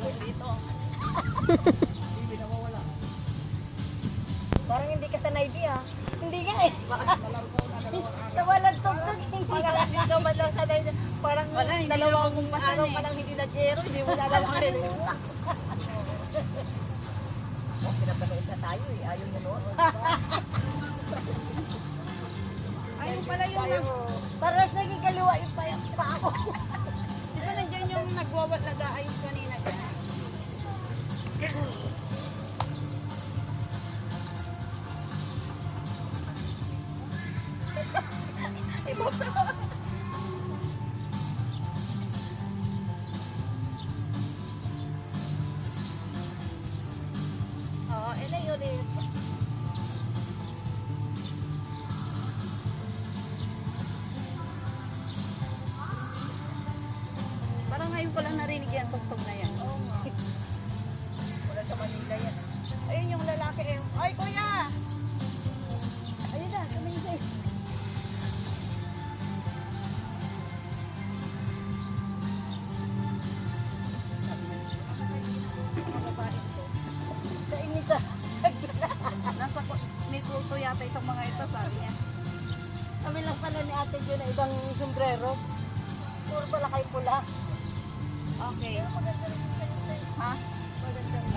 dito. Parang hindi ka sanay di ah. Hindi nga eh. Sa walang tugtog. Parang hindi ka man lang sanay. Parang dalawang araw pa lang hindi nag-aero. Hindi mo lalalakin. Pinapanood na tayo eh. Ayaw mo noon. Ayun pala yung Parang nagigaliwa yung pa ako. di ba nandiyan yung nag-aayos kanina dyan? Si boss. Oo, yun eh. Parang ngayon ko lang narinig yan, tugtog na yan. Oo nga. Wala sa Manila yan. Ayun yung lalaki eh. Ay, kuya! Ayun na, tumingin sa'yo. Sa inita. Nasa may kulto yata itong mga ito, sabi niya. Kami lang pala ni ate yun na ibang sombrero. Puro pala kayo pula. Okay. Maganda rin yung sa'yo. Ha?